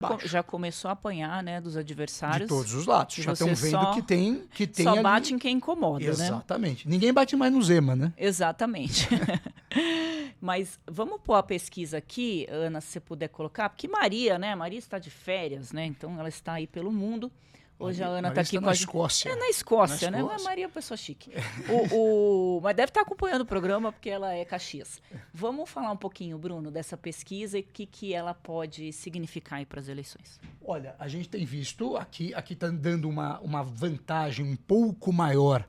baixo. Já começou a apanhar, né, dos adversários. De todos os lados. Já estão vendo só, que tem só ali... bate em quem incomoda, Exatamente. Ninguém bate mais no Zema, né? Exatamente. Mas vamos pôr a pesquisa aqui, Ana, se você puder colocar, porque Maria, né? Maria está de férias, né? Então ela está aí pelo mundo. Hoje Maria, a Ana está aqui com a gente. Escócia. Na Escócia, né? Mas Maria é uma pessoa chique. Mas deve estar acompanhando o programa porque ela é Caxias. Vamos falar um pouquinho, Bruno, dessa pesquisa e o que ela pode significar para as eleições. Olha, a gente tem visto, aqui está dando uma vantagem um pouco maior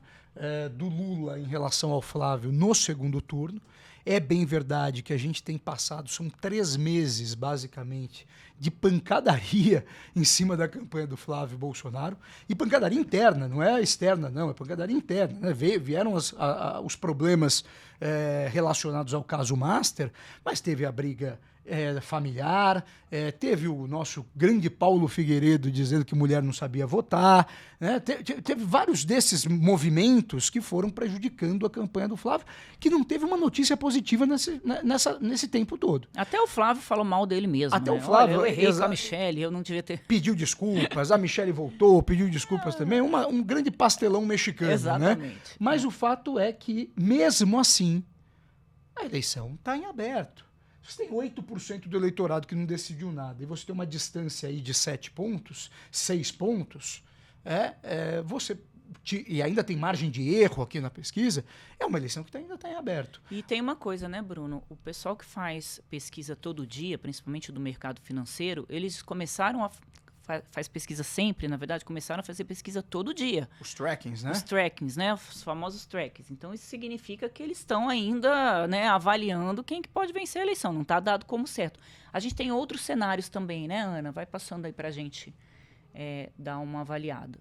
do Lula em relação ao Flávio no segundo turno. É bem verdade que a gente tem passado, são 3 meses, basicamente, de pancadaria em cima da campanha do Flávio Bolsonaro. E pancadaria interna, não é externa, não, é pancadaria interna. Né? Vieram os problemas relacionados ao caso Master, mas teve a briga familiar, teve o nosso grande Paulo Figueiredo dizendo que mulher não sabia votar, né? Teve vários desses movimentos que foram prejudicando a campanha do Flávio, que não teve uma notícia positiva nesse tempo todo. Até o Flávio falou mal dele mesmo. Até né? o Flávio... Olha, eu errei com a Michelle, eu não devia ter... Pediu desculpas, a Michelle voltou, pediu desculpas também, um grande pastelão mexicano. Exatamente. Né? Mas o fato é que, mesmo assim, a eleição está em aberto. Você tem 8% do eleitorado que não decidiu nada e você tem uma distância aí de 7 pontos, 6 pontos, e ainda tem margem de erro aqui na pesquisa, é uma eleição que ainda está em aberto. E tem uma coisa, né, Bruno? O pessoal que faz pesquisa todo dia, principalmente do mercado financeiro, eles começaram a... faz pesquisa sempre, na verdade, começaram a fazer pesquisa todo dia. Os trackings, né? Os trackings, né? Os famosos trackings. Então, isso significa que eles estão ainda, né, avaliando quem que pode vencer a eleição. Não está dado como certo. A gente tem outros cenários também, né, Ana? Vai passando aí para a gente dar uma avaliada.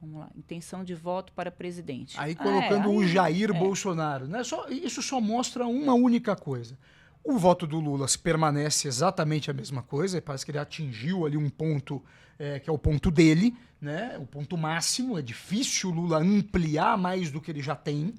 Vamos lá. Intenção de voto para presidente. Aí colocando o Jair Bolsonaro. Né? Isso só mostra uma única coisa. O voto do Lula permanece exatamente a mesma coisa, parece que ele atingiu ali um ponto que é o ponto dele, né? O ponto máximo, é difícil o Lula ampliar mais do que ele já tem.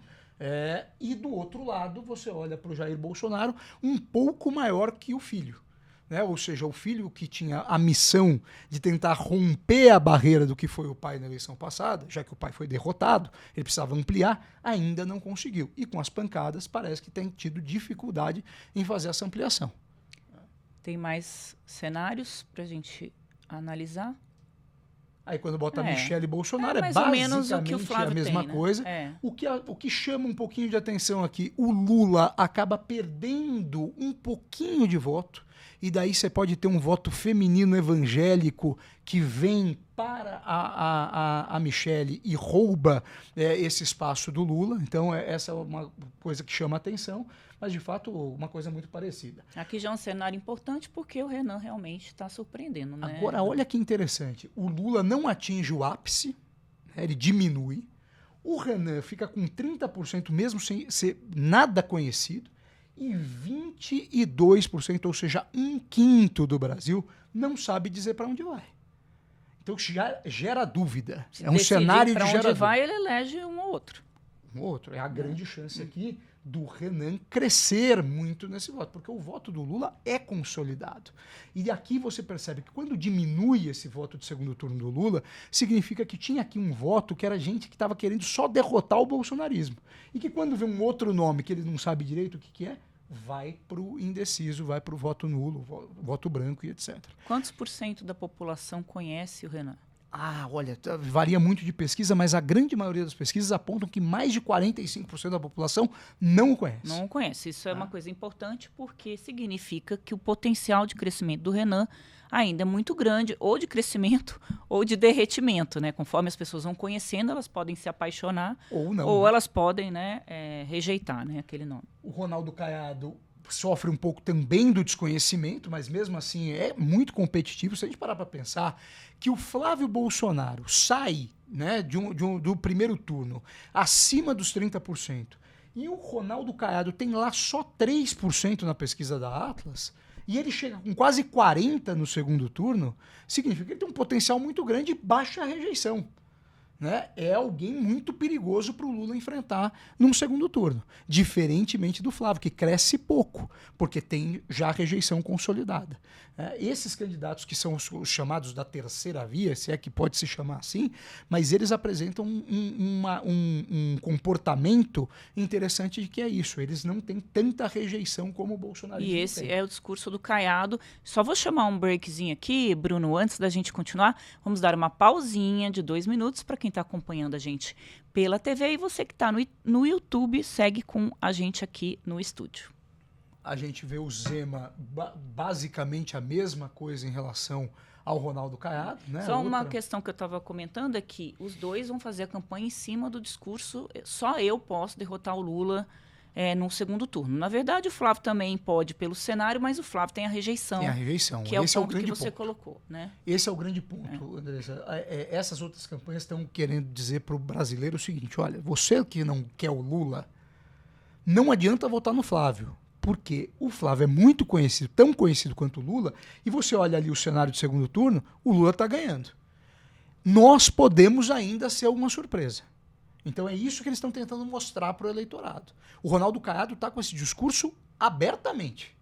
E do outro lado, você olha para o Jair Bolsonaro um pouco maior que o filho. Né? Ou seja, o filho que tinha a missão de tentar romper a barreira do que foi o pai na eleição passada, já que o pai foi derrotado, ele precisava ampliar, ainda não conseguiu. E com as pancadas, parece que tem tido dificuldade em fazer essa ampliação. Tem mais cenários para a gente analisar? Aí quando bota Michelle e Bolsonaro, mais ou menos o que o basicamente Flávio a mesma tem, né? coisa. O que chama um pouquinho de atenção aqui, o Lula acaba perdendo um pouquinho de voto, e daí você pode ter um voto feminino evangélico que vem para a Michelle e rouba esse espaço do Lula. Então, essa é uma coisa que chama atenção, mas, de fato, uma coisa muito parecida. Aqui já é um cenário importante porque o Renan realmente está surpreendendo, né? Agora, olha que interessante. O Lula não atinge o ápice, né? Ele diminui. O Renan fica com 30% mesmo sem ser nada conhecido. E 22%, ou seja, 1/5 do Brasil, não sabe dizer para onde vai. Então já gera dúvida. Se é um cenário de gera dúvida. onde vai, ele elege um ou outro. Um outro. É a grande chance aqui do Renan crescer muito nesse voto, porque o voto do Lula é consolidado. E aqui você percebe que quando diminui esse voto de segundo turno do Lula, significa que tinha aqui um voto que era gente que estava querendo só derrotar o bolsonarismo. E que quando vê um outro nome que ele não sabe direito o que é, vai para o indeciso, vai para o voto nulo, voto branco e etc. Quantos por cento da população conhece o Renan? Olha, varia muito de pesquisa, mas a grande maioria das pesquisas apontam que mais de 45% da população não o conhece. Não o conhece. Isso é uma coisa importante porque significa que o potencial de crescimento do Renan ainda é muito grande, ou de crescimento ou de derretimento, né? Conforme as pessoas vão conhecendo, elas podem se apaixonar ou não, ou elas podem, né, rejeitar, né, aquele nome. O Ronaldo Caiado sofre um pouco também do desconhecimento, mas mesmo assim é muito competitivo. Se a gente parar para pensar que o Flávio Bolsonaro sai, né, do primeiro turno acima dos 30% e o Ronaldo Caiado tem lá só 3% na pesquisa da Atlas, e ele chega com quase 40% no segundo turno, significa que ele tem um potencial muito grande e baixa rejeição. né, é alguém muito perigoso para o Lula enfrentar num segundo turno. Diferentemente do Flávio, que cresce pouco, porque tem já rejeição consolidada. Esses candidatos que são os chamados da terceira via, se é que pode se chamar assim, mas eles apresentam um comportamento interessante de que é isso. Eles não têm tanta rejeição como o Bolsonaro. E esse é o discurso do Caiado. Só vou chamar um breakzinho aqui, Bruno, antes da gente continuar. Vamos dar uma pausinha de 2 minutos para quem está acompanhando a gente pela TV, e você que está no YouTube, segue com a gente aqui no estúdio. A gente vê o Zema basicamente a mesma coisa em relação ao Ronaldo Caiado, né? Só uma questão que eu estava comentando é que os dois vão fazer a campanha em cima do discurso só eu posso derrotar o Lula no segundo turno. Na verdade, o Flávio também pode pelo cenário, mas o Flávio tem a rejeição. Tem a rejeição. Que é esse o ponto é o grande que você ponto. colocou, né? Esse é o grande ponto, Andressa. Essas outras campanhas estão querendo dizer para o brasileiro o seguinte: olha, você que não quer o Lula, não adianta votar no Flávio, porque o Flávio é muito conhecido, tão conhecido quanto o Lula, e você olha ali o cenário de segundo turno, o Lula está ganhando. Nós podemos ainda ser uma surpresa. Então é isso que eles estão tentando mostrar para o eleitorado. O Ronaldo Caiado está com esse discurso abertamente.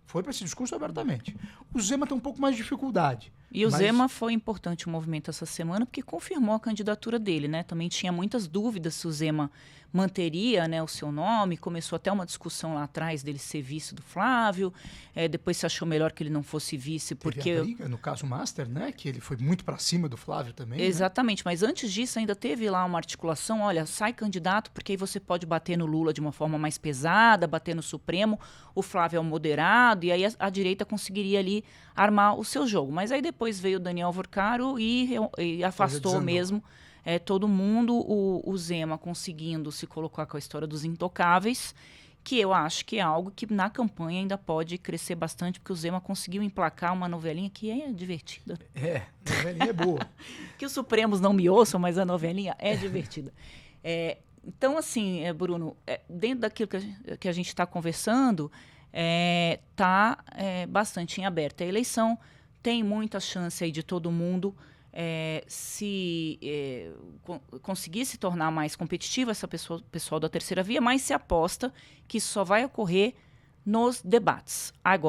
Foi para esse discurso abertamente. O Zema tem um pouco mais de dificuldade. E o Zema foi importante o movimento essa semana porque confirmou a candidatura dele, né? Também tinha muitas dúvidas se o Zema manteria, né, o seu nome. Começou até uma discussão lá atrás dele ser vice do Flávio. Depois se achou melhor que ele não fosse vice porque... Teve a briga, no caso Master, né? Que ele foi muito para cima do Flávio também. Exatamente, né? Mas antes disso ainda teve lá uma articulação. Olha, sai candidato porque aí você pode bater no Lula de uma forma mais pesada, bater no Supremo. O Flávio é o moderado e aí a direita conseguiria ali armar o seu jogo. Mas aí depois veio o Daniel Vorcaro e afastou mesmo todo mundo. O Zema conseguindo se colocar com a história dos intocáveis, que eu acho que é algo que na campanha ainda pode crescer bastante, porque o Zema conseguiu emplacar uma novelinha que é divertida. A novelinha é boa. Que os Supremos não me ouçam, mas a novelinha é divertida. Então, assim, Bruno, dentro daquilo que a gente está conversando, está bastante em aberto a eleição. Tem muita chance aí de todo mundo conseguir se tornar mais competitivo, essa pessoal da terceira via, mas se aposta que isso só vai ocorrer nos debates. Agora,